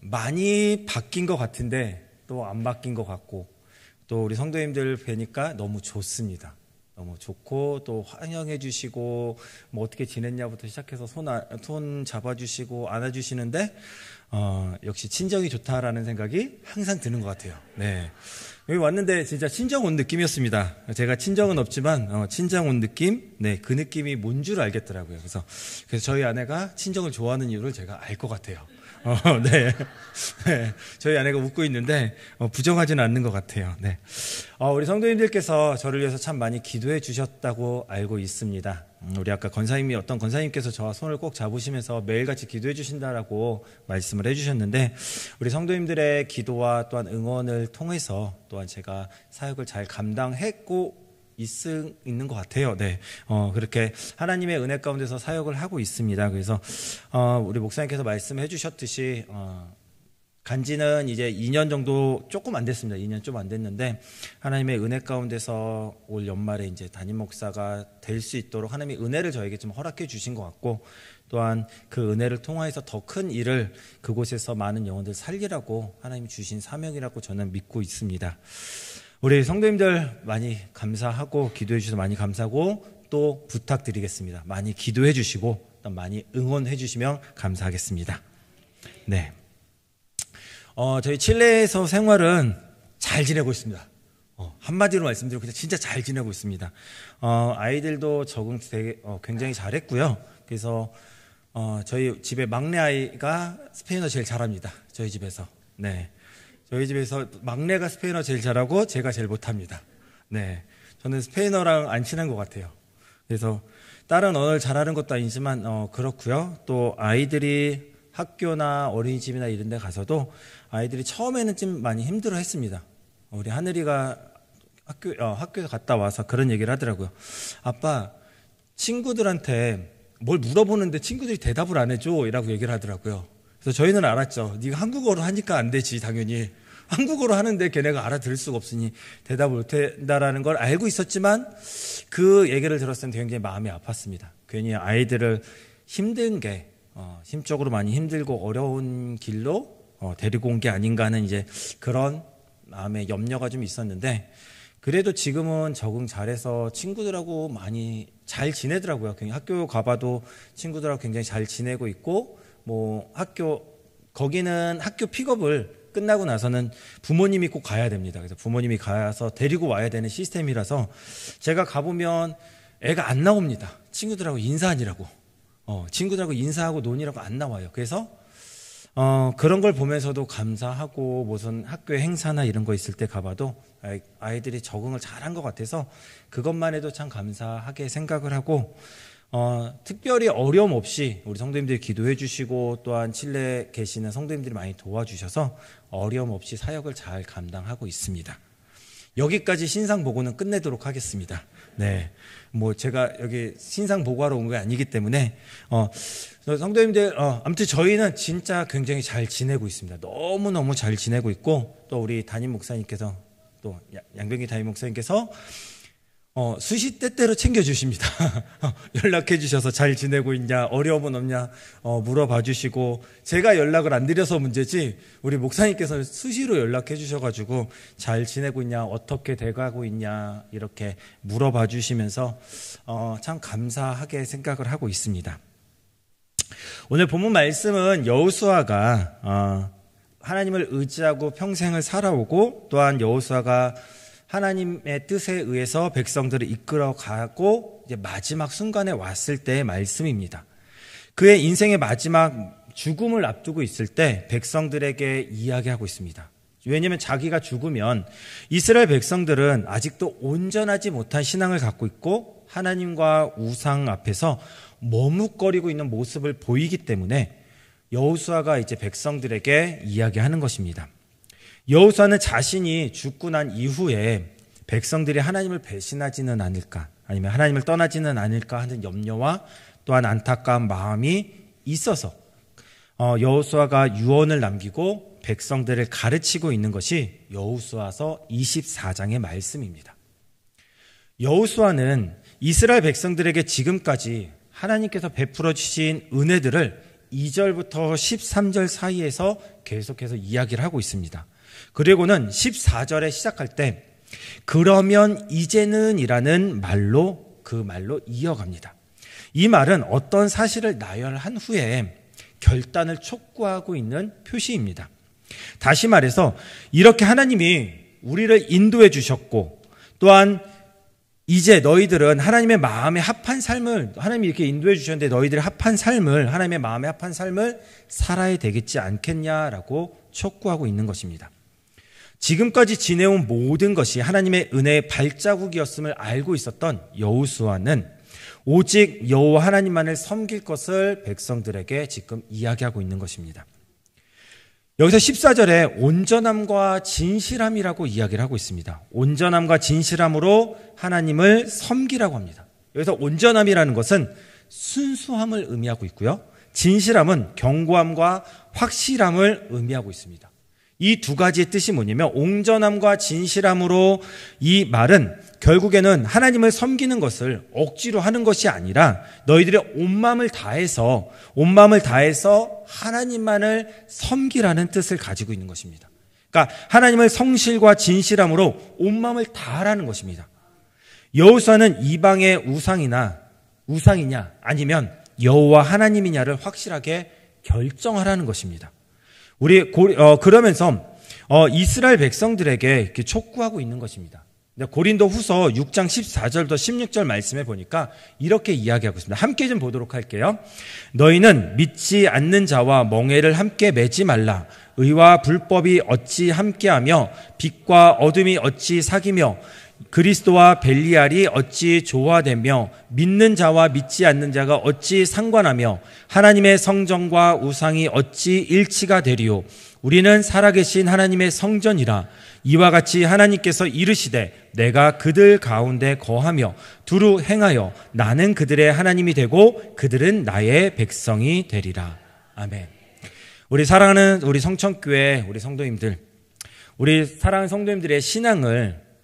많이 바뀐 것 같은데 또 안 바뀐 것 같고, 또 우리 성도님들 뵈니까 너무 좋습니다. 너무 좋고, 또 환영해 주시고, 뭐 어떻게 지냈냐부터 시작해서 손 잡아주시고 안아주시는데, 역시 친정이 좋다라는 생각이 항상 드는 것 같아요. 네. 여기 왔는데 진짜 친정 온 느낌이었습니다. 제가 친정은 없지만 친정 온 느낌, 네, 그 느낌이 뭔 줄 알겠더라고요. 그래서 저희 아내가 친정을 좋아하는 이유를 제가 알 것 같아요. 네. 네. 저희 아내가 웃고 있는데 부정하지는 않는 것 같아요. 네. 우리 성도님들께서 저를 위해서 참 많이 기도해 주셨다고 알고 있습니다. 우리 아까 어떤 권사님께서 저와 손을 꼭 잡으시면서 매일같이 기도해 주신다라고 말씀을 해 주셨는데, 우리 성도님들의 기도와 또한 응원을 통해서 또한 제가 사역을 잘 감당했고 있는 것 같아요. 네. 그렇게 하나님의 은혜 가운데서 사역을 하고 있습니다. 그래서, 우리 목사님께서 말씀해 주셨듯이, 간지는 이제 2년 정도 조금 안 됐습니다. 2년 좀 안 됐는데, 하나님의 은혜 가운데서 올 연말에 이제 담임 목사가 될 수 있도록 하나님의 은혜를 저에게 좀 허락해 주신 것 같고, 또한 그 은혜를 통해서 더 큰 일을 그곳에서 많은 영혼들 살리라고 하나님이 주신 사명이라고 저는 믿고 있습니다. 우리 성도님들 많이 감사하고, 기도해 주셔서 많이 감사하고, 또 부탁드리겠습니다. 많이 기도해 주시고 또 많이 응원해 주시면 감사하겠습니다. 네. 저희 칠레에서 생활은 잘 지내고 있습니다. 한마디로 말씀드리고 그냥 진짜 잘 지내고 있습니다. 아이들도 적응 굉장히 잘했고요. 그래서 저희 집에 막내 아이가 스페인어 제일 잘합니다. 저희 집에서. 네. 저희 집에서 막내가 스페인어 제일 잘하고 제가 제일 못합니다. 네, 저는 스페인어랑 안 친한 것 같아요. 그래서 다른 언어를 잘하는 것도 아니지만 그렇고요. 또 아이들이 학교나 어린이집이나 이런 데 가서도 아이들이 처음에는 좀 많이 힘들어했습니다. 우리 하늘이가 학교에 갔다 와서 그런 얘기를 하더라고요. 아빠, 친구들한테 뭘 물어보는데 친구들이 대답을 안 해줘 이라고 얘기를 하더라고요. 그래서 저희는 알았죠. 네가 한국어로 하니까 안 되지, 당연히. 한국어로 하는데 걔네가 알아들을 수가 없으니 대답을 못한다라는 걸 알고 있었지만, 그 얘기를 들었을 때 굉장히 마음이 아팠습니다. 괜히 아이들을 힘든 게, 심적으로 많이 힘들고 어려운 길로 데리고 온 게 아닌가 하는 이제 그런 마음의 염려가 좀 있었는데, 그래도 지금은 적응 잘해서 친구들하고 많이 잘 지내더라고요. 학교 가봐도 친구들하고 굉장히 잘 지내고 있고, 거기는 학교 픽업을 끝나고 나서는 부모님이 꼭 가야 됩니다. 그래서 부모님이 가서 데리고 와야 되는 시스템이라서 제가 가보면 애가 안 나옵니다. 친구들하고 인사하느라고. 친구들하고 인사하고 논이라고 안 나와요. 그래서 그런 걸 보면서도 감사하고, 무슨 학교에 행사나 이런 거 있을 때 가봐도 아이들이 적응을 잘한 것 같아서 그것만 해도 참 감사하게 생각을 하고, 특별히 어려움 없이 우리 성도님들이 기도해 주시고, 또한 칠레에 계시는 성도님들이 많이 도와주셔서 어려움 없이 사역을 잘 감당하고 있습니다. 여기까지 신상 보고는 끝내도록 하겠습니다. 네, 제가 여기 신상 보고하러 온 게 아니기 때문에 성도님들, 아무튼 저희는 진짜 굉장히 잘 지내고 있습니다. 너무너무 잘 지내고 있고, 또 우리 담임 목사님께서, 또 양병기 담임 목사님께서 수시때때로 챙겨주십니다. 연락해 주셔서 잘 지내고 있냐, 어려움은 없냐 물어봐 주시고, 제가 연락을 안 드려서 문제지 우리 목사님께서 수시로 연락해 주셔가지고 잘 지내고 있냐, 어떻게 돼가고 있냐 이렇게 물어봐 주시면서 참 감사하게 생각을 하고 있습니다. 오늘 본문 말씀은 여호수아가 하나님을 의지하고 평생을 살아오고, 또한 여호수아가 하나님의 뜻에 의해서 백성들을 이끌어가고 이제 마지막 순간에 왔을 때의 말씀입니다. 그의 인생의 마지막 죽음을 앞두고 있을 때 백성들에게 이야기하고 있습니다. 왜냐하면 자기가 죽으면 이스라엘 백성들은 아직도 온전하지 못한 신앙을 갖고 있고, 하나님과 우상 앞에서 머뭇거리고 있는 모습을 보이기 때문에 여호수아가 이제 백성들에게 이야기하는 것입니다. 여호수아는 자신이 죽고 난 이후에 백성들이 하나님을 배신하지는 않을까, 아니면 하나님을 떠나지는 않을까 하는 염려와 또한 안타까운 마음이 있어서 여호수아가 유언을 남기고 백성들을 가르치고 있는 것이 여호수아서 24장의 말씀입니다. 여호수아는 이스라엘 백성들에게 지금까지 하나님께서 베풀어 주신 은혜들을 2절부터 13절 사이에서 계속해서 이야기를 하고 있습니다. 그리고는 14절에 시작할 때 그러면 이제는 이라는 말로 그 말로 이어갑니다. 이 말은 어떤 사실을 나열한 후에 결단을 촉구하고 있는 표시입니다. 다시 말해서 이렇게 하나님이 우리를 인도해 주셨고 또한 이제 너희들은 하나님의 마음에 합한 삶을 하나님이 이렇게 인도해 주셨는데 너희들이 합한 삶을 하나님의 마음에 합한 삶을 살아야 되겠지 않겠냐라고 촉구하고 있는 것입니다. 지금까지 지내온 모든 것이 하나님의 은혜의 발자국이었음을 알고 있었던 여호수아는 오직 여호와 하나님만을 섬길 것을 백성들에게 지금 이야기하고 있는 것입니다. 여기서 14절에 온전함과 진실함이라고 이야기를 하고 있습니다. 온전함과 진실함으로 하나님을 섬기라고 합니다. 여기서 온전함이라는 것은 순수함을 의미하고 있고요. 진실함은 견고함과 확실함을 의미하고 있습니다. 이 두 가지의 뜻이 뭐냐면 온전함과 진실함으로 이 말은 결국에는 하나님을 섬기는 것을 억지로 하는 것이 아니라 너희들의 온 마음을 다해서 하나님만을 섬기라는 뜻을 가지고 있는 것입니다. 그러니까 하나님을 성실과 진실함으로 온 마음을 다하라는 것입니다. 여호수아는 이방의 우상이냐 아니면 여호와 하나님이냐를 확실하게 결정하라는 것입니다. 그러면서 이스라엘 백성들에게 이렇게 촉구하고 있는 것입니다. 고린도 후서 6장 14절부터 16절 말씀에 보니까 이렇게 이야기하고 있습니다. 함께 좀 보도록 할게요. 너희는 믿지 않는 자와 멍에를 함께 매지 말라. 의와 불법이 어찌 함께하며 빛과 어둠이 어찌 사귀며 그리스도와 벨리알이 어찌 조화되며 믿는 자와 믿지 않는 자가 어찌 상관하며 하나님의 성전과 우상이 어찌 일치가 되리요. 우리는 살아계신 하나님의 성전이라. 이와 같이 하나님께서 이르시되 내가 그들 가운데 거하며 두루 행하여 나는 그들의 하나님이 되고 그들은 나의 백성이 되리라. 아멘. 우리 사랑하는 우리 성천교회 우리 성도님들, 우리 사랑하는 성도님들의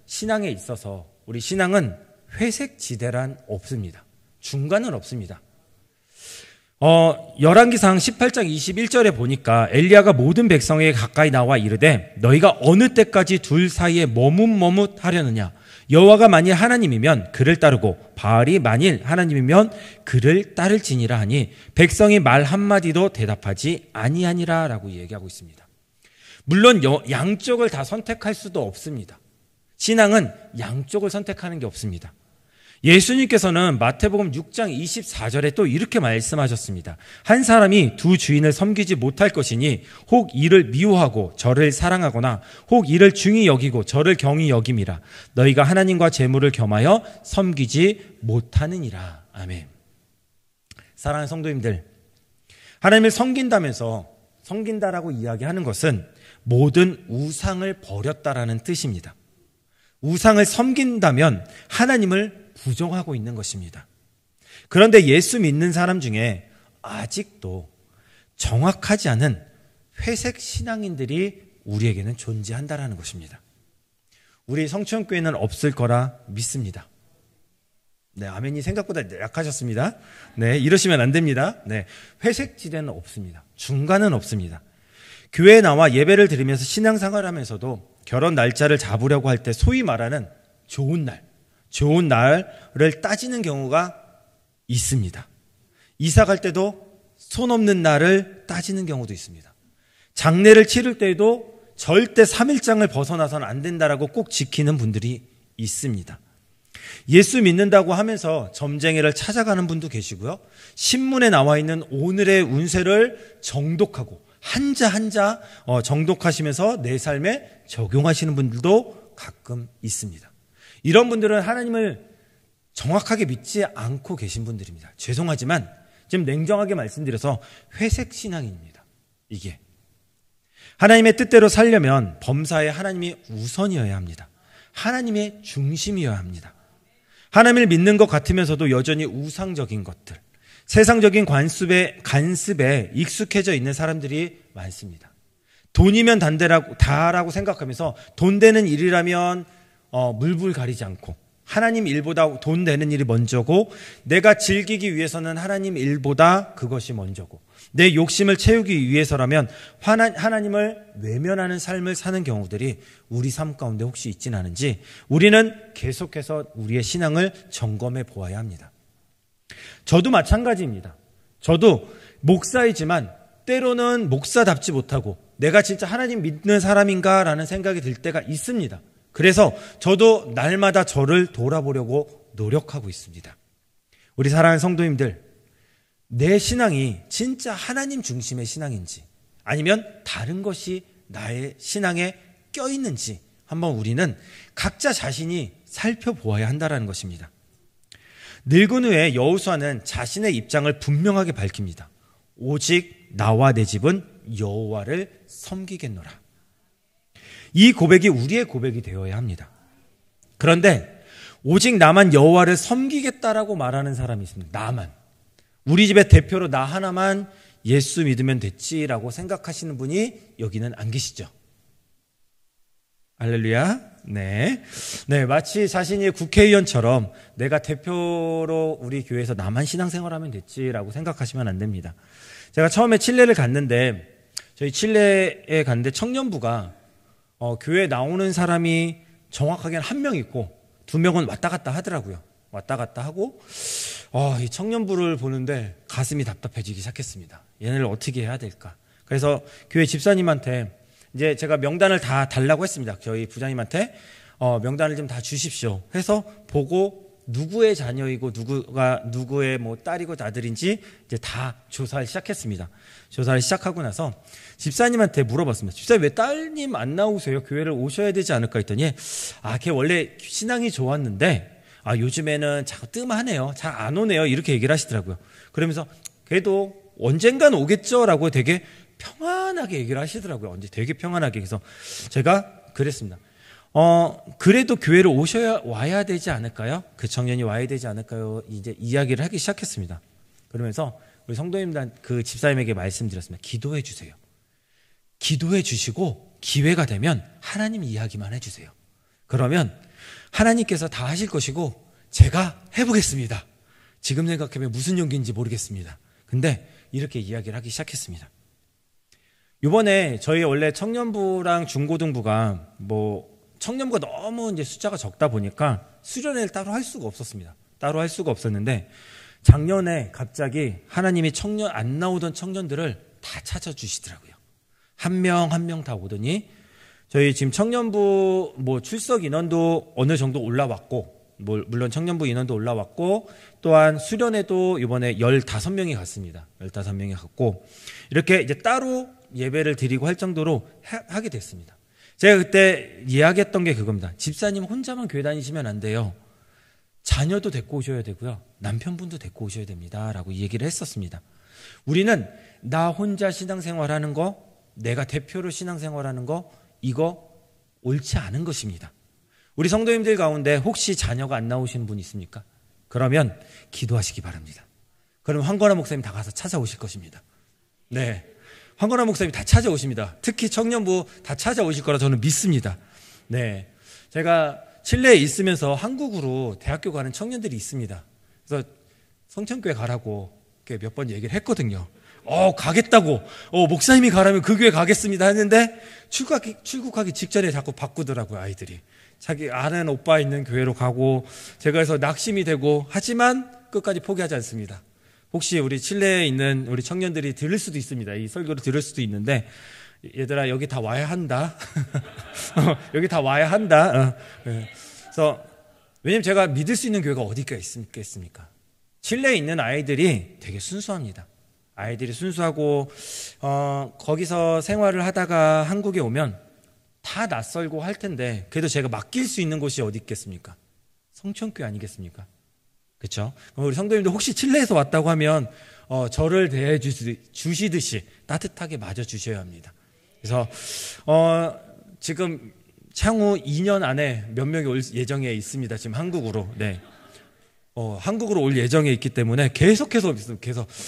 신앙에 있어서 우리 신앙은 회색 지대란 없습니다. 중간은 없습니다. 열왕기상 18장 21절에 보니까 엘리야가 모든 백성에게 가까이 나와 이르되 너희가 어느 때까지 둘 사이에 머뭇하려느냐. 여호와가 만일 하나님이면 그를 따르고 바알이 만일 하나님이면 그를 따를지니라 하니 백성이 말 한마디도 대답하지 아니하니라 라고 얘기하고 있습니다. 물론 양쪽을 다 선택할 수도 없습니다. 신앙은 양쪽을 선택하는 게 없습니다. 예수님께서는 마태복음 6장 24절에 또 이렇게 말씀하셨습니다. 한 사람이 두 주인을 섬기지 못할 것이니 혹 이를 미워하고 저를 사랑하거나 혹 이를 중히 여기고 저를 경히 여김이라. 너희가 하나님과 재물을 겸하여 섬기지 못하느니라. 아멘. 사랑하는 성도님들, 하나님을 섬긴다라고 이야기하는 것은 모든 우상을 버렸다라는 뜻입니다. 우상을 섬긴다면 하나님을 부정하고 있는 것입니다. 그런데 예수 믿는 사람 중에 아직도 정확하지 않은 회색 신앙인들이 우리에게는 존재한다라는 것입니다. 우리 성천교회는 없을 거라 믿습니다. 네, 아멘이 생각보다 약하셨습니다. 네, 이러시면 안 됩니다. 네, 회색 지대는 없습니다. 중간은 없습니다. 교회에 나와 예배를 드리면서 신앙생활을 하면서도 결혼 날짜를 잡으려고 할 때 소위 말하는 좋은 날을 따지는 경우가 있습니다. 이사 갈 때도 손 없는 날을 따지는 경우도 있습니다. 장례를 치를 때에도 절대 3일장을 벗어나서는 안 된다라고 꼭 지키는 분들이 있습니다. 예수 믿는다고 하면서 점쟁이를 찾아가는 분도 계시고요. 신문에 나와 있는 오늘의 운세를 정독하고 한자 정독하시면서 내 삶에 적용하시는 분들도 가끔 있습니다. 이런 분들은 하나님을 정확하게 믿지 않고 계신 분들입니다. 죄송하지만 지금 냉정하게 말씀드려서 회색 신앙입니다. 이게 하나님의 뜻대로 살려면 범사에 하나님이 우선이어야 합니다. 하나님의 중심이어야 합니다. 하나님을 믿는 것 같으면서도 여전히 우상적인 것들, 세상적인 간습에 익숙해져 있는 사람들이 많습니다. 돈이면 다라고 생각하면서 돈 되는 일이라면 물불 가리지 않고 하나님 일보다 돈 되는 일이 먼저고, 내가 즐기기 위해서는 하나님 일보다 그것이 먼저고, 내 욕심을 채우기 위해서라면 하나님을 외면하는 삶을 사는 경우들이 우리 삶 가운데 혹시 있진 않은지 우리는 계속해서 우리의 신앙을 점검해 보아야 합니다. 저도 마찬가지입니다. 저도 목사이지만 때로는 목사답지 못하고 내가 진짜 하나님 믿는 사람인가라는 생각이 들 때가 있습니다. 그래서 저도 날마다 저를 돌아보려고 노력하고 있습니다. 우리 사랑하는 성도님들, 내 신앙이 진짜 하나님 중심의 신앙인지 아니면 다른 것이 나의 신앙에 껴있는지 한번 우리는 각자 자신이 살펴보아야 한다는 것입니다. 늙은 후에 여호수아는 자신의 입장을 분명하게 밝힙니다. 오직 나와 내 집은 여호와를 섬기겠노라. 이 고백이 우리의 고백이 되어야 합니다. 그런데 오직 나만 여호와를 섬기겠다라고 말하는 사람이 있습니다. 나만. 우리 집의 대표로 나 하나만 예수 믿으면 됐지라고 생각하시는 분이 여기는 안 계시죠? 할렐루야. 네. 마치 자신이 국회의원처럼 내가 대표로 우리 교회에서 나만 신앙생활하면 됐지라고 생각하시면 안 됩니다. 제가 처음에 칠레를 갔는데, 저희 칠레에 갔는데 청년부가 교회에 나오는 사람이 정확하게는 한 명 있고 2명은 왔다 갔다 하더라고요. 왔다 갔다 하고 이 청년부를 보는데 가슴이 답답해지기 시작했습니다. 얘네를 어떻게 해야 될까? 그래서 교회 집사님한테 이제 제가 명단을 다 달라고 했습니다. 저희 부장님한테 명단을 좀 다 주십시오 해서 보고 누구의 자녀이고 누구가 누구의 뭐 딸이고 아들인지 이제 다 조사를 시작했습니다. 조사를 시작하고 나서 집사님한테 물어봤습니다. 집사님 왜 딸님 안 나오세요? 교회를 오셔야 되지 않을까 했더니 걔 원래 신앙이 좋았는데 요즘에는 자꾸 뜸하네요. 잘 안 오네요. 이렇게 얘기를 하시더라고요. 그러면서 그래도 언젠간 오겠죠라고 되게 평안하게 얘기를 하시더라고요. 언제 되게 평안하게. 그래서 제가 그랬습니다. 그래도 교회를 와야 되지 않을까요? 그 청년이 와야 되지 않을까요? 이제 이야기를 하기 시작했습니다. 그러면서 우리 성도님들 그 집사님에게 말씀드렸습니다. 기도해 주세요. 기도해 주시고 기회가 되면 하나님 이야기만 해주세요. 그러면 하나님께서 다 하실 것이고 제가 해보겠습니다. 지금 생각하면 무슨 용기인지 모르겠습니다. 근데 이렇게 이야기를 하기 시작했습니다. 이번에 저희 원래 청년부랑 중고등부가 청년부가 너무 이제 숫자가 적다 보니까 수련회를 따로 할 수가 없었습니다. 따로 할 수가 없었는데 작년에 갑자기 하나님이 안 나오던 청년들을 다 찾아주시더라고요. 한 명 한 명 다 오더니 저희 지금 청년부 출석 인원도 어느 정도 올라왔고, 물론 청년부 인원도 올라왔고, 또한 수련회도 이번에 15명이 갔습니다. 15명이 갔고, 이렇게 이제 따로 예배를 드리고 할 정도로 하게 됐습니다. 제가 그때 이야기했던 게 그겁니다. 집사님 혼자만 교회 다니시면 안 돼요. 자녀도 데리고 오셔야 되고요. 남편분도 데리고 오셔야 됩니다. 라고 얘기를 했었습니다. 우리는 나 혼자 신앙생활하는 거, 내가 대표로 신앙생활하는 거, 이거 옳지 않은 것입니다. 우리 성도님들 가운데 혹시 자녀가 안 나오시는 분 있습니까? 그러면 기도하시기 바랍니다. 그럼 황건아 목사님 다 가서 찾아오실 것입니다. 네. 황건아 목사님 다 찾아오십니다. 특히 청년부 다 찾아오실 거라 저는 믿습니다. 네. 제가 칠레에 있으면서 한국으로 대학교 가는 청년들이 있습니다. 그래서 성천교회 가라고 몇 번 얘기를 했거든요. 가겠다고. 목사님이 가라면 그 교회 가겠습니다 했는데 출국하기 직전에 자꾸 바꾸더라고요, 아이들이. 자기 아는 오빠 있는 교회로 가고, 제가 그래서 낙심이 되고, 하지만 끝까지 포기하지 않습니다. 혹시 우리 칠레에 있는 우리 청년들이 들을 수도 있습니다. 이 설교를 들을 수도 있는데, 얘들아, 여기 다 와야 한다. 여기 다 와야 한다. 그래서, 왜냐면 제가 믿을 수 있는 교회가 어디가 있겠습니까? 칠레에 있는 아이들이 되게 순수합니다. 아이들이 순수하고, 거기서 생활을 하다가 한국에 오면 다 낯설고 할 텐데, 그래도 제가 맡길 수 있는 곳이 어디 있겠습니까? 성천교회 아니겠습니까? 그렇죠? 우리 성도님들 혹시 칠레에서 왔다고 하면 저를 대해 주시듯이 따뜻하게 맞아 주셔야 합니다. 그래서 지금 향후 2년 안에 몇 명이 올 예정에 있습니다. 지금 한국으로. 네. 한국으로 올 예정에 있기 때문에 계속해서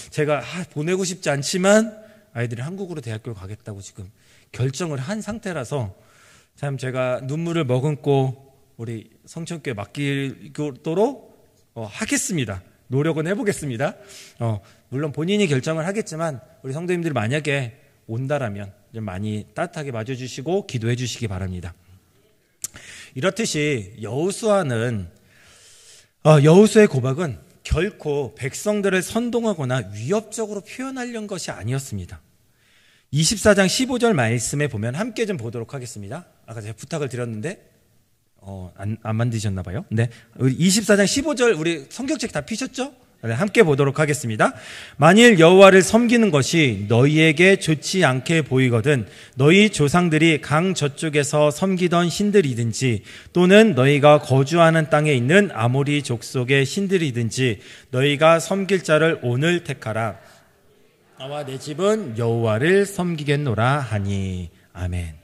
제가 보내고 싶지 않지만 아이들이 한국으로 대학교를 가겠다고 지금 결정을 한 상태라서 참 제가 눈물을 머금고 우리 성천교회 맡기도록 하겠습니다. 노력은 해보겠습니다. 물론 본인이 결정을 하겠지만 우리 성도님들이 만약에 온다라면 좀 많이 따뜻하게 맞아주시고 기도해 주시기 바랍니다. 이렇듯이 여호수아의 고백은 결코 백성들을 선동하거나 위협적으로 표현하려는 것이 아니었습니다. 24장 15절 말씀에 보면 함께 좀 보도록 하겠습니다. 아까 제가 부탁을 드렸는데 안 만드셨나 봐요. 네, 우리 24장 15절 우리 성경책 다 피셨죠? 네, 함께 보도록 하겠습니다. 만일 여호와를 섬기는 것이 너희에게 좋지 않게 보이거든 너희 조상들이 강 저쪽에서 섬기던 신들이든지 또는 너희가 거주하는 땅에 있는 아모리 족속의 신들이든지 너희가 섬길 자를 오늘 택하라. 나와 내 집은 여호와를 섬기겠노라 하니. 아멘.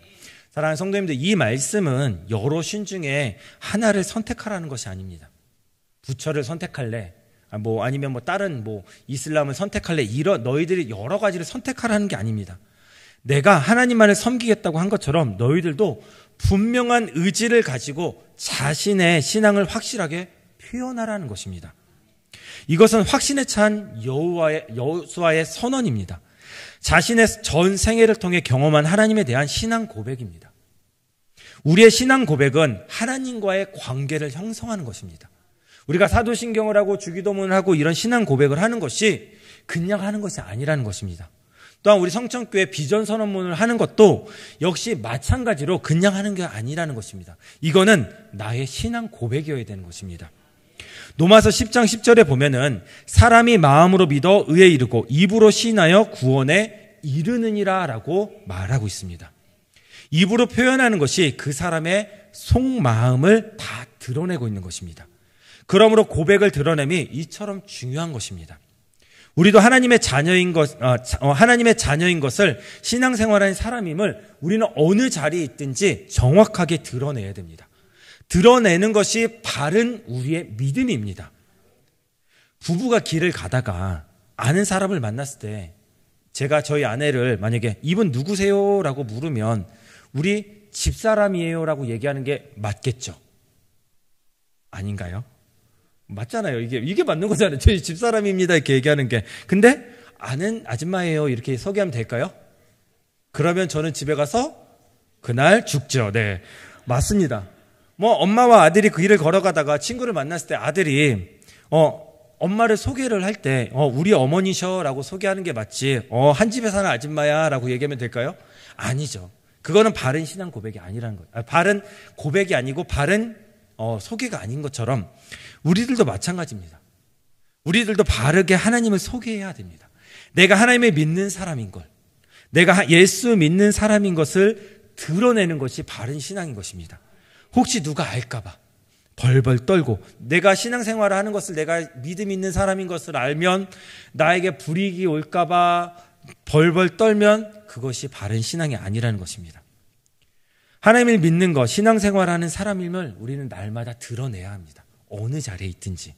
사랑하는 성도님들, 이 말씀은 여러 신 중에 하나를 선택하라는 것이 아닙니다. 부처를 선택할래, 아니면 다른 이슬람을 선택할래, 이런 너희들이 여러 가지를 선택하라는 게 아닙니다. 내가 하나님만을 섬기겠다고 한 것처럼 너희들도 분명한 의지를 가지고 자신의 신앙을 확실하게 표현하라는 것입니다. 이것은 확신에 찬 여호수아의 선언입니다. 자신의 전 생애를 통해 경험한 하나님에 대한 신앙 고백입니다. 우리의 신앙 고백은 하나님과의 관계를 형성하는 것입니다. 우리가 사도신경을 하고 주기도문을 하고 이런 신앙 고백을 하는 것이 그냥 하는 것이 아니라는 것입니다. 또한 우리 성천교회 비전선언문을 하는 것도 역시 마찬가지로 그냥 하는 게 아니라는 것입니다. 이거는 나의 신앙 고백이어야 되는 것입니다. 로마서 10장 10절에 보면은 사람이 마음으로 믿어 의에 이르고 입으로 시인하여 구원에 이르느니라 라고 말하고 있습니다. 입으로 표현하는 것이 그 사람의 속마음을 다 드러내고 있는 것입니다. 그러므로 고백을 드러냄이 이처럼 중요한 것입니다. 우리도 하나님의 자녀인 것을 신앙생활하는 사람임을 우리는 어느 자리에 있든지 정확하게 드러내야 됩니다. 드러내는 것이 바른 우리의 믿음입니다. 부부가 길을 가다가 아는 사람을 만났을 때 제가 저희 아내를 만약에 이분 누구세요? 라고 물으면 우리 집사람이에요 라고 얘기하는 게 맞겠죠? 아닌가요? 맞잖아요. 이게 맞는 거잖아요. 저희 집사람입니다 이렇게 얘기하는 게. 근데 아는 아줌마예요 이렇게 소개하면 될까요? 그러면 저는 집에 가서 그날 죽죠. 네, 맞습니다. 엄마와 아들이 그 길을 걸어가다가 친구를 만났을 때 아들이 엄마를 소개를 할 때 우리 어머니셔라고 소개하는 게 맞지 한 집에 사는 아줌마야라고 얘기하면 될까요? 아니죠. 그거는 바른 신앙 고백이 아니라는 거예요. 바른 고백이 아니고 바른 소개가 아닌 것처럼 우리들도 마찬가지입니다. 우리들도 바르게 하나님을 소개해야 됩니다. 내가 하나님을 믿는 사람인 걸, 내가 예수 믿는 사람인 것을 드러내는 것이 바른 신앙인 것입니다. 혹시 누가 알까봐 벌벌 떨고 내가 신앙생활을 하는 것을 내가 믿음 있는 사람인 것을 알면 나에게 불이익이 올까봐 벌벌 떨면 그것이 바른 신앙이 아니라는 것입니다. 하나님을 믿는 것, 신앙생활하는 사람임을 우리는 날마다 드러내야 합니다. 어느 자리에 있든지.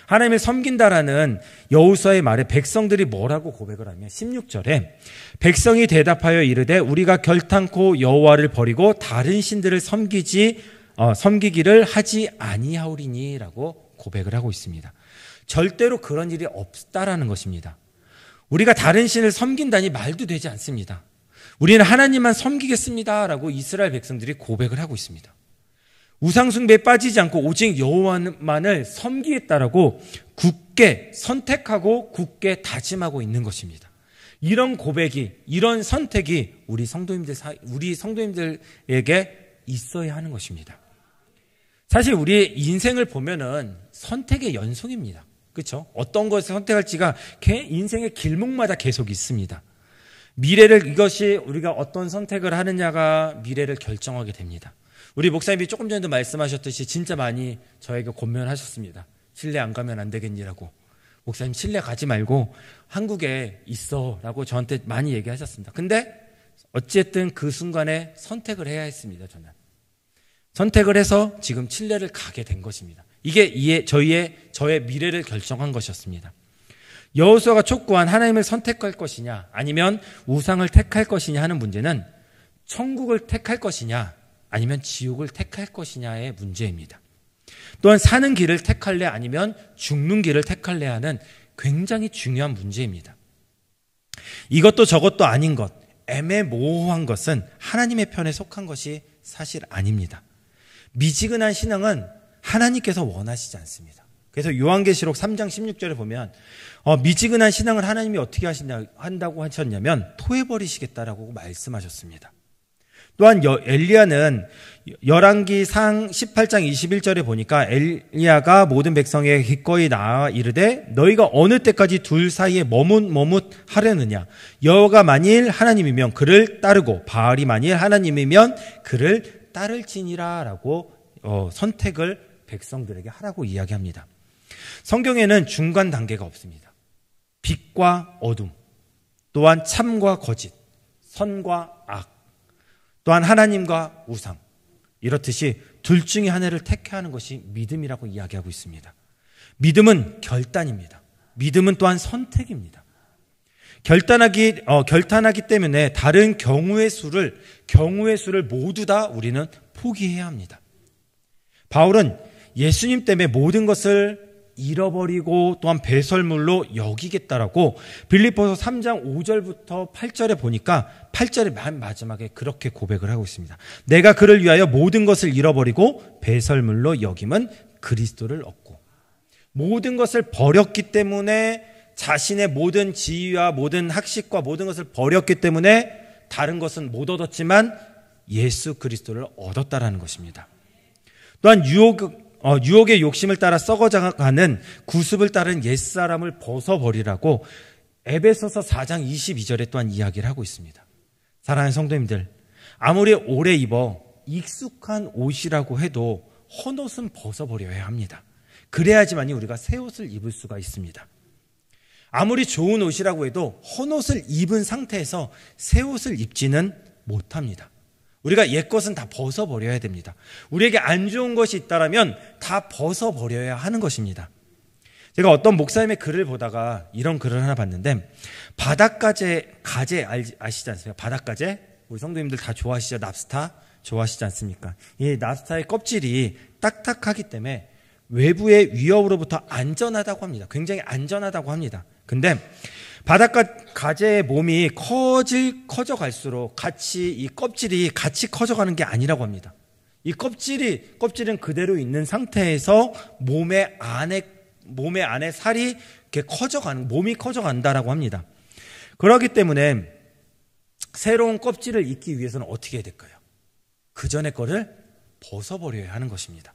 하나님을 섬긴다라는 여호수아의 말에 백성들이 뭐라고 고백을 하면 16절에 백성이 대답하여 이르되 우리가 결탄코 여호와를 버리고 다른 신들을 섬기기를 하지 아니하오리니라고 고백을 하고 있습니다. 절대로 그런 일이 없다라는 것입니다. 우리가 다른 신을 섬긴다니 말도 되지 않습니다. 우리는 하나님만 섬기겠습니다라고 이스라엘 백성들이 고백을 하고 있습니다. 우상숭배에 빠지지 않고 오직 여호와만을 섬기겠다라고 굳게 선택하고 굳게 다짐하고 있는 것입니다. 이런 고백이, 이런 선택이 우리 성도님들에게 있어야 하는 것입니다. 사실 우리의 인생을 보면은 선택의 연속입니다. 그렇죠? 어떤 것을 선택할지가 인생의 길목마다 계속 있습니다. 이것이 우리가 어떤 선택을 하느냐가 미래를 결정하게 됩니다. 우리 목사님이 조금 전에도 말씀하셨듯이 진짜 많이 저에게 권면하셨습니다. 칠레 안 가면 안 되겠니라고. 목사님 칠레 가지 말고 한국에 있어 라고 저한테 많이 얘기하셨습니다. 근데 어쨌든 그 순간에 선택을 해야 했습니다. 저는 선택을 해서 지금 칠레를 가게 된 것입니다. 이게 저의 미래를 결정한 것이었습니다. 여호수아가 촉구한 하나님을 선택할 것이냐 아니면 우상을 택할 것이냐 하는 문제는 천국을 택할 것이냐 아니면 지옥을 택할 것이냐의 문제입니다. 또한 사는 길을 택할래 아니면 죽는 길을 택할래 하는 굉장히 중요한 문제입니다. 이것도 저것도 아닌 것, 애매모호한 것은 하나님의 편에 속한 것이 사실 아닙니다. 미지근한 신앙은 하나님께서 원하시지 않습니다. 그래서 요한계시록 3장 16절에 보면 미지근한 신앙을 하나님이 어떻게 한다고 하셨냐면 토해버리시겠다라고 말씀하셨습니다. 또한 엘리야는 열왕기상 18장 21절에 보니까 엘리야가 모든 백성에게 기꺼이 나아 이르되 너희가 어느 때까지 둘 사이에 머뭇하려느냐. 여호와가 만일 하나님이면 그를 따르고 바알이 만일 하나님이면 그를 따를지니라 라고 선택을 백성들에게 하라고 이야기합니다. 성경에는 중간 단계가 없습니다. 빛과 어둠, 또한 참과 거짓, 선과 악, 또한 하나님과 우상, 이렇듯이 둘 중에 하나를 택해야 하는 것이 믿음이라고 이야기하고 있습니다. 믿음은 결단입니다. 믿음은 또한 선택입니다. 결단하기 때문에 다른 경우의 수를 모두 다 우리는 포기해야 합니다. 바울은 예수님 때문에 모든 것을 잃어버리고 또한 배설물로 여기겠다라고 빌립보서 3장 5절부터 8절에 보니까 8절의 맨 마지막에 그렇게 고백을 하고 있습니다. 내가 그를 위하여 모든 것을 잃어버리고 배설물로 여김은 그리스도를 얻고, 모든 것을 버렸기 때문에 자신의 모든 지위와 모든 학식과 모든 것을 버렸기 때문에 다른 것은 못 얻었지만 예수 그리스도를 얻었다라는 것입니다. 또한 유혹의 욕심을 따라 썩어가는 구습을 따른 옛사람을 벗어버리라고 에베소서 4장 22절에 또한 이야기를 하고 있습니다. 사랑하는 성도님들, 아무리 오래 입어 익숙한 옷이라고 해도 헌옷은 벗어버려야 합니다. 그래야지만이 우리가 새 옷을 입을 수가 있습니다. 아무리 좋은 옷이라고 해도 헌옷을 입은 상태에서 새 옷을 입지는 못합니다. 우리가 옛것은 다 벗어버려야 됩니다. 우리에게 안 좋은 것이 있다면 다 벗어버려야 하는 것입니다. 제가 어떤 목사님의 글을 보다가 이런 글을 하나 봤는데, 바닷가재 아시지 않습니까? 바닷가재? 우리 성도님들 다 좋아하시죠? 랍스타 좋아하시지 않습니까? 이 랍스타의 껍질이 딱딱하기 때문에 외부의 위협으로부터 안전하다고 합니다. 굉장히 안전하다고 합니다. 근데 바닷가 가재의 몸이 커져갈수록 이 껍질이 같이 커져가는 게 아니라고 합니다. 이 껍질은 그대로 있는 상태에서 몸의 안에 살이 이렇게 몸이 커져간다라고 합니다. 그렇기 때문에 새로운 껍질을 입기 위해서는 어떻게 해야 될까요? 그 전에 거를 벗어버려야 하는 것입니다.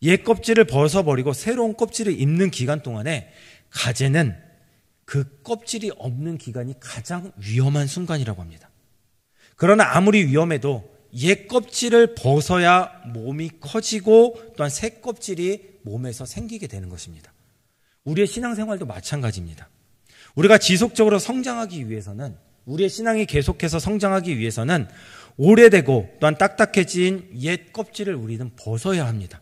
옛 껍질을 벗어버리고 새로운 껍질을 입는 기간 동안에 가재는 그 껍질이 없는 기간이 가장 위험한 순간이라고 합니다. 그러나 아무리 위험해도 옛 껍질을 벗어야 몸이 커지고 또한 새 껍질이 몸에서 생기게 되는 것입니다. 우리의 신앙생활도 마찬가지입니다. 우리가 지속적으로 성장하기 위해서는, 우리의 신앙이 계속해서 성장하기 위해서는 오래되고 또한 딱딱해진 옛 껍질을 우리는 벗어야 합니다.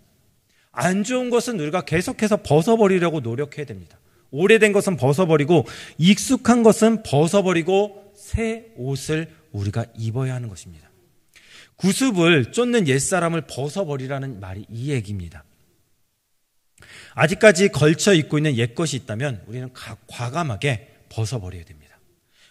안 좋은 것은 우리가 계속해서 벗어버리려고 노력해야 됩니다. 오래된 것은 벗어버리고 익숙한 것은 벗어버리고 새 옷을 우리가 입어야 하는 것입니다. 구습을 쫓는 옛사람을 벗어버리라는 말이 이 얘기입니다. 아직까지 걸쳐 입고 있는 옛것이 있다면 우리는 과감하게 벗어버려야 됩니다.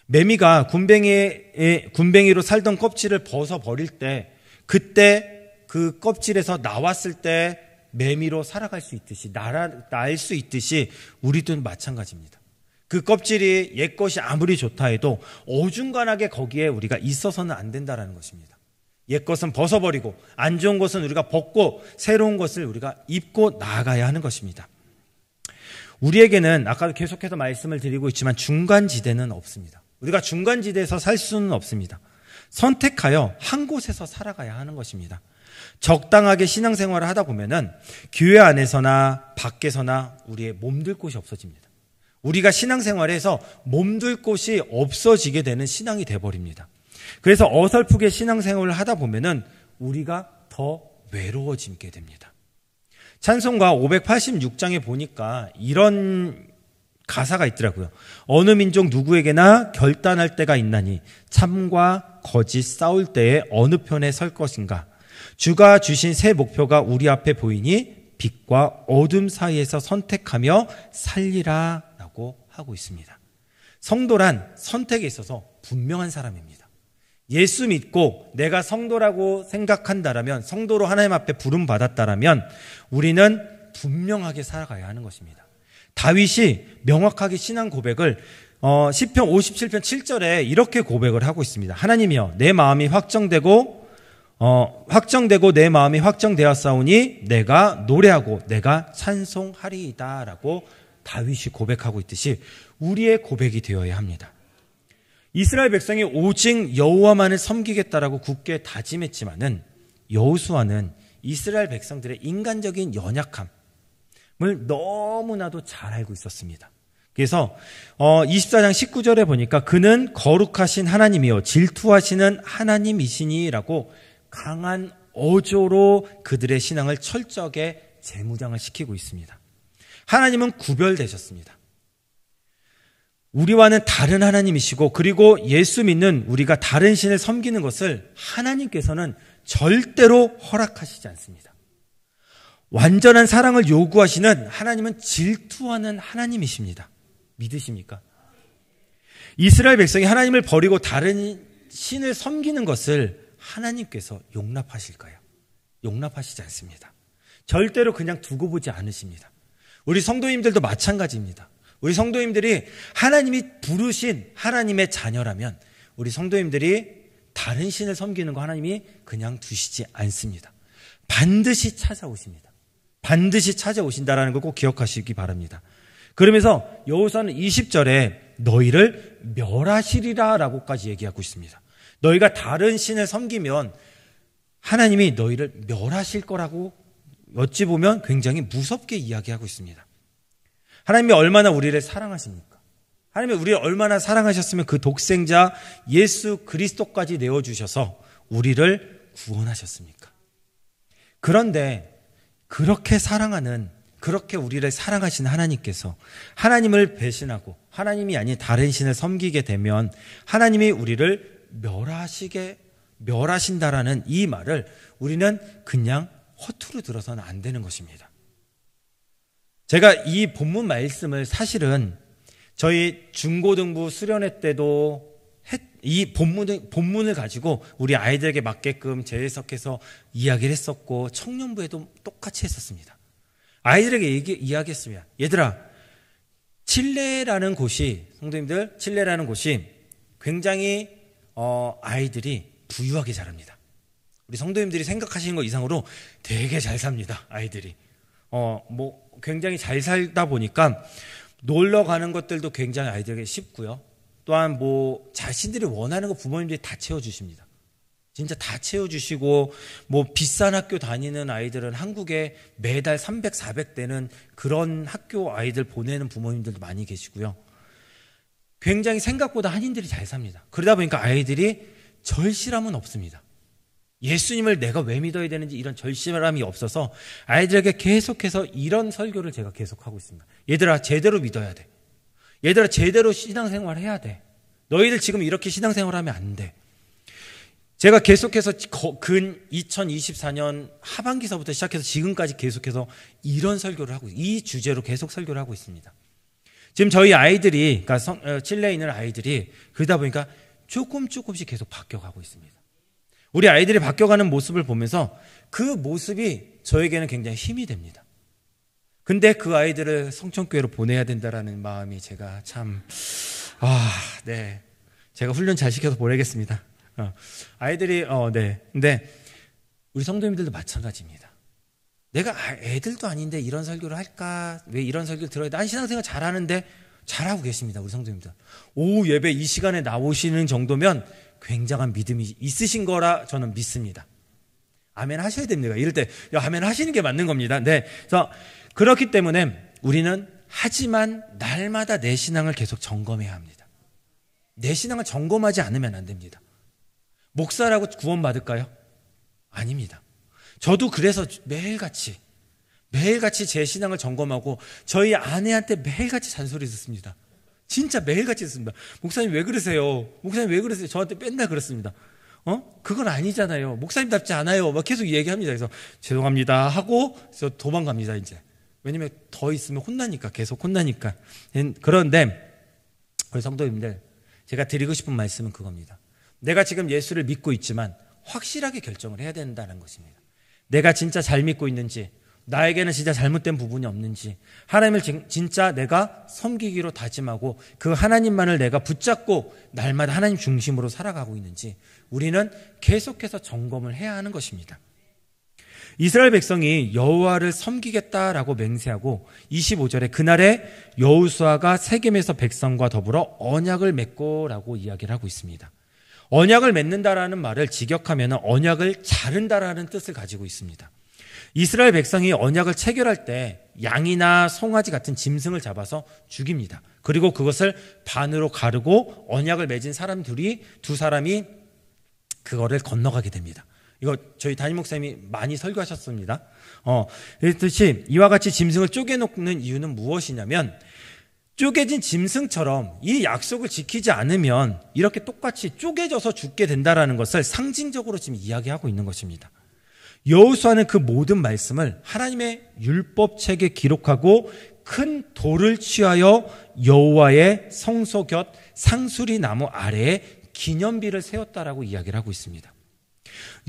매미가 군뱅이로 살던 껍질을 벗어버릴 때, 그때 그 껍질에서 나왔을 때 매미로 살아갈 수 있듯이, 날 수 있듯이 우리도 마찬가지입니다. 그 껍질이 옛것이 아무리 좋다 해도 어중간하게 거기에 우리가 있어서는 안 된다는 것입니다. 옛것은 벗어버리고 안 좋은 것은 우리가 벗고 새로운 것을 우리가 입고 나아가야 하는 것입니다. 우리에게는 아까도 계속해서 말씀을 드리고 있지만 중간지대는 없습니다. 우리가 중간지대에서 살 수는 없습니다. 선택하여 한 곳에서 살아가야 하는 것입니다. 적당하게 신앙생활을 하다 보면은 교회 안에서나 밖에서나 우리의 몸둘 곳이 없어집니다. 우리가 신앙생활에서 몸둘 곳이 없어지게 되는 신앙이 돼버립니다. 그래서 어설프게 신앙생활을 하다 보면은 우리가 더 외로워지게 됩니다. 찬송가 586장에 보니까 이런 가사가 있더라고요. 어느 민족 누구에게나 결단할 때가 있나니 참과 거짓 싸울 때에 어느 편에 설 것인가. 주가 주신 새 목표가 우리 앞에 보이니 빛과 어둠 사이에서 선택하며 살리라 라고 하고 있습니다. 성도란 선택에 있어서 분명한 사람입니다. 예수 믿고 내가 성도라고 생각한다라면, 성도로 하나님 앞에 부름 받았다라면 우리는 분명하게 살아가야 하는 것입니다. 다윗이 명확하게 신앙 고백을 시편 57편 7절에 이렇게 고백을 하고 있습니다. 하나님이여 내 마음이 확정되고 내 마음이 확정되었사오니 내가 노래하고 내가 찬송하리이다 라고 다윗이 고백하고 있듯이 우리의 고백이 되어야 합니다. 이스라엘 백성이 오직 여호와만을 섬기겠다라고 굳게 다짐했지만은 여호수아는 이스라엘 백성들의 인간적인 연약함을 너무나도 잘 알고 있었습니다. 그래서 24장 19절에 보니까 그는 거룩하신 하나님이요 질투하시는 하나님이시니라고 강한 어조로 그들의 신앙을 철저하게 재무장을 시키고 있습니다. 하나님은 구별되셨습니다. 우리와는 다른 하나님이시고, 그리고 예수 믿는 우리가 다른 신을 섬기는 것을 하나님께서는 절대로 허락하시지 않습니다. 완전한 사랑을 요구하시는 하나님은 질투하는 하나님이십니다. 믿으십니까? 이스라엘 백성이 하나님을 버리고 다른 신을 섬기는 것을 하나님께서 용납하실까요? 용납하시지 않습니다. 절대로 그냥 두고 보지 않으십니다. 우리 성도님들도 마찬가지입니다. 우리 성도님들이 하나님이 부르신 하나님의 자녀라면 우리 성도님들이 다른 신을 섬기는 거 하나님이 그냥 두시지 않습니다. 반드시 찾아오십니다. 반드시 찾아오신다라는 걸 꼭 기억하시기 바랍니다. 그러면서 여호수아는 20절에 너희를 멸하시리라 라고까지 얘기하고 있습니다. 너희가 다른 신을 섬기면 하나님이 너희를 멸하실 거라고 어찌 보면 굉장히 무섭게 이야기하고 있습니다. 하나님이 얼마나 우리를 사랑하십니까? 하나님이 우리를 얼마나 사랑하셨으면 그 독생자 예수 그리스도까지 내어주셔서 우리를 구원하셨습니까? 그런데 그렇게 우리를 사랑하신 하나님께서 하나님을 배신하고 하나님이 아닌 다른 신을 섬기게 되면 하나님이 우리를 멸하신다라는 이 말을 우리는 그냥 허투루 들어서는 안 되는 것입니다. 제가 이 본문 말씀을 사실은 저희 중고등부 수련회 때도 이 본문을 가지고 우리 아이들에게 맞게끔 재해석해서 이야기를 했었고 청년부에도 똑같이 했었습니다. 아이들에게 이야기했습니다. 얘들아, 칠레라는 곳이, 성도님들, 칠레라는 곳이 굉장히 아이들이 부유하게 자랍니다. 우리 성도님들이 생각하시는 것 이상으로 되게 잘 삽니다. 아이들이 굉장히 잘 살다 보니까 놀러 가는 것들도 굉장히 아이들에게 쉽고요. 또한 자신들이 원하는 거 부모님들이 다 채워주십니다. 진짜 다 채워주시고 비싼 학교 다니는 아이들은 한국에 매달 300, 400 되는 그런 학교 아이들 보내는 부모님들도 많이 계시고요. 굉장히 생각보다 한인들이 잘 삽니다. 그러다 보니까 아이들이 절실함은 없습니다. 예수님을 내가 왜 믿어야 되는지 이런 절실함이 없어서 아이들에게 계속해서 이런 설교를 제가 계속하고 있습니다. 얘들아, 제대로 믿어야 돼. 얘들아, 제대로 신앙생활 해야 돼. 너희들 지금 이렇게 신앙생활하면 안 돼. 제가 계속해서 근 2024년 하반기서부터 시작해서 지금까지 계속해서 이런 설교를 하고, 이 주제로 계속 설교를 하고 있습니다. 지금 저희 아이들이, 그러니까 칠레에 있는 아이들이 그러다 보니까 조금씩 계속 바뀌어가고 있습니다. 우리 아이들이 바뀌어가는 모습을 보면서 그 모습이 저에게는 굉장히 힘이 됩니다. 근데 그 아이들을 성천교회로 보내야 된다라는 마음이 제가 참, 제가 훈련 잘 시켜서 보내겠습니다. 아이들이, 근데 우리 성도님들도 마찬가지입니다. 내가 애들도 아닌데 이런 설교를 할까? 왜 이런 설교를 들어야 돼? 난 신앙생활 잘하는데 잘하고 계십니다. 우리 성도님들. 오후 예배 이 시간에 나오시는 정도면 굉장한 믿음이 있으신 거라 저는 믿습니다. 아멘 하셔야 됩니다. 이럴 때 아멘 하시는 게 맞는 겁니다. 네. 그래서 그렇기 때문에 우리는 하지만 날마다 내 신앙을 계속 점검해야 합니다. 내 신앙을 점검하지 않으면 안 됩니다. 목사라고 구원받을까요? 아닙니다. 저도 그래서 매일같이 매일같이 제 신앙을 점검하고 저희 아내한테 매일같이 잔소리 듣습니다. 진짜 매일같이 듣습니다. 목사님 왜 그러세요? 목사님 왜 그러세요? 저한테 맨날 그렇습니다. 그건 아니잖아요. 목사님답지 않아요. 막 계속 얘기합니다. 그래서 죄송합니다 하고 저 도망갑니다 이제. 왜냐면 더 있으면 혼나니까, 계속 혼나니까. 그런데 우리 성도님들, 제가 드리고 싶은 말씀은 그겁니다. 내가 지금 예수를 믿고 있지만 확실하게 결정을 해야 된다는 것입니다. 내가 진짜 잘 믿고 있는지, 나에게는 진짜 잘못된 부분이 없는지, 하나님을 진짜 내가 섬기기로 다짐하고 그 하나님만을 내가 붙잡고 날마다 하나님 중심으로 살아가고 있는지 우리는 계속해서 점검을 해야 하는 것입니다. 이스라엘 백성이 여호와를 섬기겠다라고 맹세하고 25절에 그날에 여호수아가 세겜에서 백성과 더불어 언약을 맺고라고 이야기를 하고 있습니다. 언약을 맺는다라는 말을 직역하면 언약을 자른다라는 뜻을 가지고 있습니다. 이스라엘 백성이 언약을 체결할 때 양이나 송아지 같은 짐승을 잡아서 죽입니다. 그리고 그것을 반으로 가르고 언약을 맺은 두 사람이 그거를 건너가게 됩니다. 이거 저희 담임 목사님이 많이 설교하셨습니다. 그랬듯이 이와 같이 짐승을 쪼개놓는 이유는 무엇이냐면, 쪼개진 짐승처럼 이 약속을 지키지 않으면 이렇게 똑같이 쪼개져서 죽게 된다라는 것을 상징적으로 지금 이야기하고 있는 것입니다. 여호수아는 그 모든 말씀을 하나님의 율법책에 기록하고 큰 돌을 취하여 여호와의 성소 곁 상수리 나무 아래에 기념비를 세웠다라고 이야기를 하고 있습니다.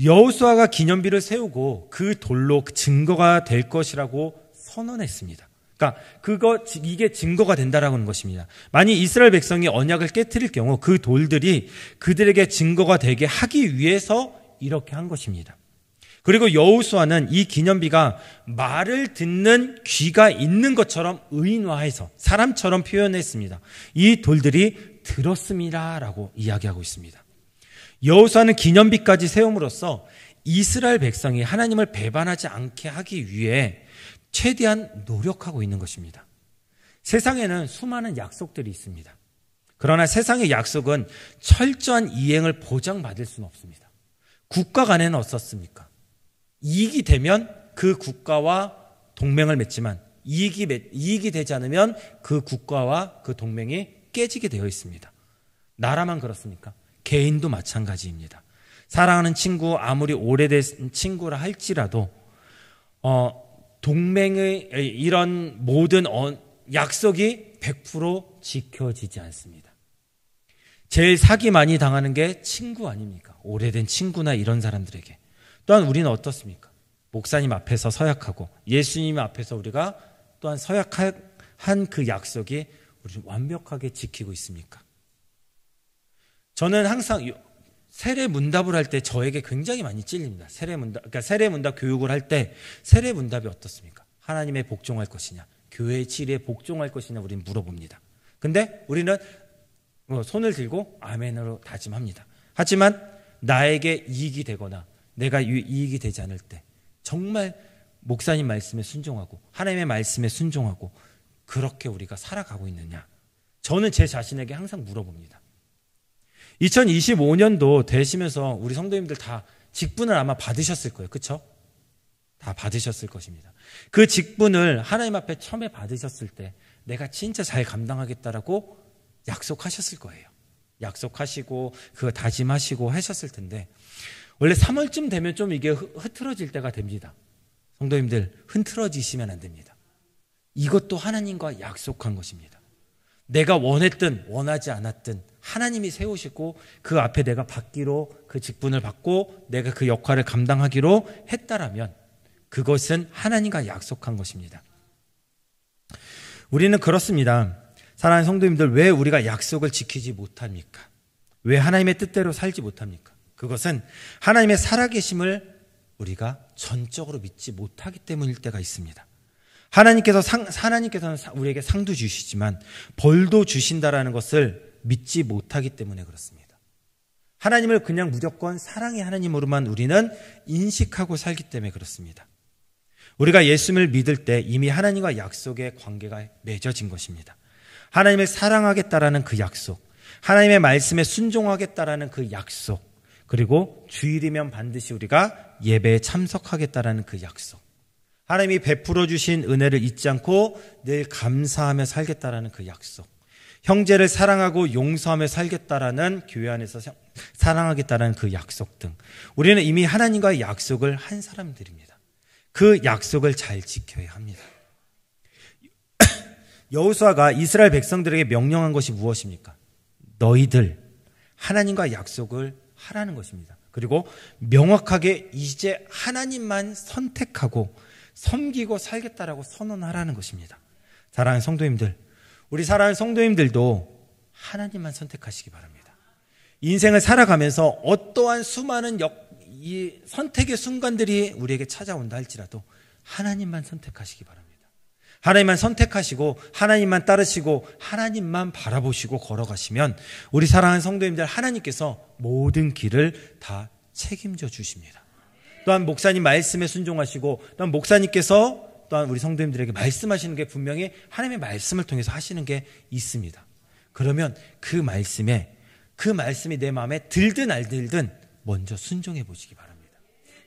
여호수아가 기념비를 세우고 그 돌로 증거가 될 것이라고 선언했습니다. 그러니까 이게 증거가 된다라는 것입니다. 만약 이스라엘 백성이 언약을 깨트릴 경우 그 돌들이 그들에게 증거가 되게 하기 위해서 이렇게 한 것입니다. 그리고 여호수아는 이 기념비가 말을 듣는 귀가 있는 것처럼 의인화해서 사람처럼 표현했습니다. 이 돌들이 들었습니다라고 이야기하고 있습니다. 여호수아는 기념비까지 세움으로써 이스라엘 백성이 하나님을 배반하지 않게 하기 위해 최대한 노력하고 있는 것입니다. 세상에는 수많은 약속들이 있습니다. 그러나 세상의 약속은 철저한 이행을 보장받을 수는 없습니다. 국가 간에는 어떻습니까? 이익이 되면 그 국가와 동맹을 맺지만 이익이 되지 않으면 그 국가와 그 동맹이 깨지게 되어 있습니다. 나라만 그렇습니까? 개인도 마찬가지입니다. 사랑하는 친구, 아무리 오래된 친구라 할지라도 동맹의 이런 모든 약속이 100% 지켜지지 않습니다. 제일 사기 많이 당하는 게 친구 아닙니까? 오래된 친구나 이런 사람들에게. 또한 우리는 어떻습니까? 목사님 앞에서 서약하고 예수님 앞에서 우리가 또한 서약한 그 약속이 우리를 완벽하게 지키고 있습니까? 저는 항상 세례문답을 할 때 저에게 굉장히 많이 찔립니다. 세례문답 교육을 할 때 세례문답이 어떻습니까? 하나님의 복종할 것이냐, 교회의 진리에 복종할 것이냐 우리는 물어봅니다. 근데 우리는 손을 들고 아멘으로 다짐합니다. 하지만 나에게 이익이 되거나 내가 이익이 되지 않을 때 정말 목사님 말씀에 순종하고 하나님의 말씀에 순종하고 그렇게 우리가 살아가고 있느냐, 저는 제 자신에게 항상 물어봅니다. 2025년도 되시면서 우리 성도님들 다 직분을 아마 받으셨을 거예요. 그렇죠? 다 받으셨을 것입니다. 그 직분을 하나님 앞에 처음에 받으셨을 때 내가 진짜 잘 감당하겠다라고 약속하셨을 거예요. 약속하시고 그거 다짐하시고 하셨을 텐데 원래 3월쯤 되면 좀 이게 흐트러질 때가 됩니다. 성도님들, 흐트러지시면 안 됩니다. 이것도 하나님과 약속한 것입니다. 내가 원했든 원하지 않았든 하나님이 세우시고 그 앞에 내가 받기로 그 직분을 받고 내가 그 역할을 감당하기로 했다라면 그것은 하나님과 약속한 것입니다. 우리는 그렇습니다. 사랑하는 성도님들, 왜 우리가 약속을 지키지 못합니까? 왜 하나님의 뜻대로 살지 못합니까? 그것은 하나님의 살아계심을 우리가 전적으로 믿지 못하기 때문일 때가 있습니다. 하나님께서는 우리에게 상도 주시지만 벌도 주신다라는 것을 믿지 못하기 때문에 그렇습니다. 하나님을 그냥 무조건 사랑의 하나님으로만 우리는 인식하고 살기 때문에 그렇습니다. 우리가 예수님을 믿을 때 이미 하나님과 약속의 관계가 맺어진 것입니다. 하나님을 사랑하겠다라는 그 약속, 하나님의 말씀에 순종하겠다라는 그 약속, 그리고 주일이면 반드시 우리가 예배에 참석하겠다라는 그 약속. 하나님이 베풀어 주신 은혜를 잊지 않고 늘 감사하며 살겠다라는 그 약속, 형제를 사랑하고 용서하며 살겠다라는, 교회 안에서 사랑하겠다라는 그 약속 등, 우리는 이미 하나님과의 약속을 한 사람들입니다. 그 약속을 잘 지켜야 합니다. 여호수아가 이스라엘 백성들에게 명령한 것이 무엇입니까? 너희들 하나님과 약속을 하라는 것입니다. 그리고 명확하게 이제 하나님만 선택하고 섬기고 살겠다라고 선언하라는 것입니다. 사랑하는 성도님들, 우리 사랑하는 성도님들도 하나님만 선택하시기 바랍니다. 인생을 살아가면서 어떠한 수많은 이 선택의 순간들이 우리에게 찾아온다 할지라도 하나님만 선택하시기 바랍니다. 하나님만 선택하시고 하나님만 따르시고 하나님만 바라보시고 걸어가시면 우리 사랑하는 성도님들, 하나님께서 모든 길을 다 책임져 주십니다. 또한 목사님 말씀에 순종하시고, 또한 목사님께서 또한 우리 성도님들에게 말씀하시는 게 분명히 하나님의 말씀을 통해서 하시는 게 있습니다. 그러면 그 말씀이 내 마음에 들든 안 들든 먼저 순종해 보시기 바랍니다.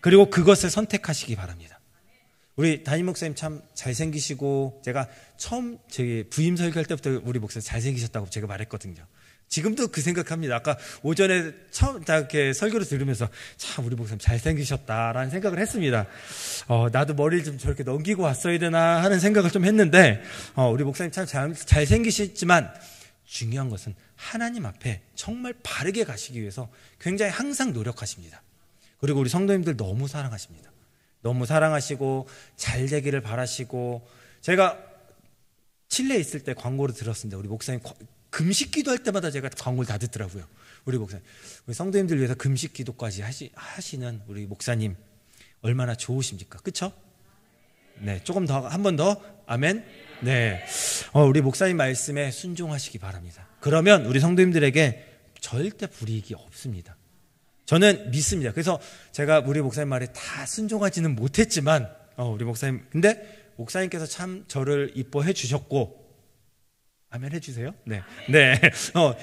그리고 그것을 선택하시기 바랍니다. 우리 담임 목사님 참 잘생기시고, 제가 처음 저희 부임 설교할 때부터 우리 목사님 잘생기셨다고 제가 말했거든요. 지금도 그 생각합니다. 아까 오전에 처음 이렇게 설교를 들으면서 참 우리 목사님 잘생기셨다라는 생각을 했습니다. 나도 머리를 좀 저렇게 넘기고 왔어야 되나 하는 생각을 좀 했는데, 우리 목사님 참 잘생기시지만 중요한 것은 하나님 앞에 정말 바르게 가시기 위해서 굉장히 항상 노력하십니다. 그리고 우리 성도님들 너무 사랑하십니다. 너무 사랑하시고 잘 되기를 바라시고, 제가 칠레에 있을 때 광고를 들었습니다. 우리 목사님 금식 기도할 때마다 제가 광고를 다 듣더라고요. 우리 목사님, 우리 성도님들 위해서 금식 기도까지 하시는 우리 목사님 얼마나 좋으십니까? 그쵸? 네, 조금 더, 한 번 더, 아멘. 네, 우리 목사님 말씀에 순종하시기 바랍니다. 그러면 우리 성도님들에게 절대 불이익이 없습니다. 저는 믿습니다. 그래서 제가 우리 목사님 말에 다 순종하지는 못했지만, 우리 목사님, 근데 목사님께서 참 저를 이뻐해 주셨고, 아멘 해주세요. 네.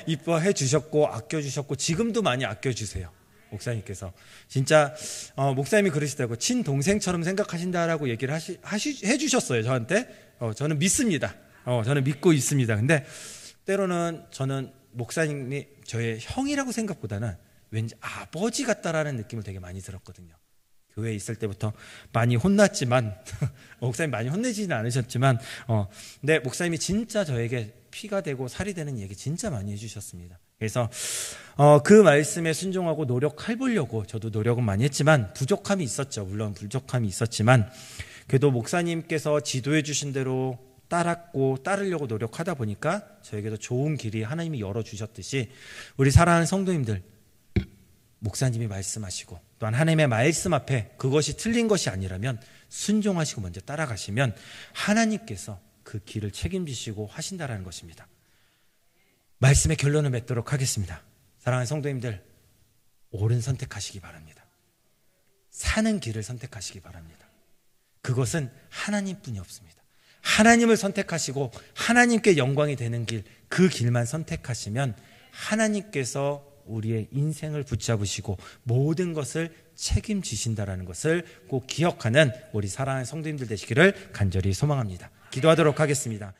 이뻐해 주셨고, 아껴주셨고, 지금도 많이 아껴주세요. 목사님께서. 진짜, 목사님이 그러시더라고요. 친동생처럼 생각하신다라고 얘기를 해주셨어요. 저한테. 저는 믿습니다. 저는 믿고 있습니다. 근데 때로는 저는 목사님이 저의 형이라고 생각보다는 왠지 아버지 같다라는 느낌을 되게 많이 들었거든요. 교회에 있을 때부터 많이 혼났지만, 목사님 많이 혼내지는 않으셨지만, 근데 목사님이 진짜 저에게 피가 되고 살이 되는 얘기 진짜 많이 해주셨습니다. 그래서 그 말씀에 순종하고 노력해보려고 저도 노력은 많이 했지만 부족함이 있었죠. 물론 부족함이 있었지만 그래도 목사님께서 지도해 주신 대로 따랐고 따르려고 노력하다 보니까 저에게도 좋은 길이 하나님이 열어주셨듯이, 우리 사랑하는 성도님들, 목사님이 말씀하시고 또한 하나님의 말씀 앞에 그것이 틀린 것이 아니라면 순종하시고 먼저 따라가시면 하나님께서 그 길을 책임지시고 하신다라는 것입니다. 말씀의 결론을 맺도록 하겠습니다. 사랑하는 성도님들, 옳은 선택하시기 바랍니다. 사는 길을 선택하시기 바랍니다. 그것은 하나님뿐이 없습니다. 하나님을 선택하시고 하나님께 영광이 되는 길, 그 길만 선택하시면 하나님께서 우리의 인생을 붙잡으시고 모든 것을 책임지신다라는 것을 꼭 기억하는 우리 사랑하는 성도님들 되시기를 간절히 소망합니다. 기도하도록 하겠습니다.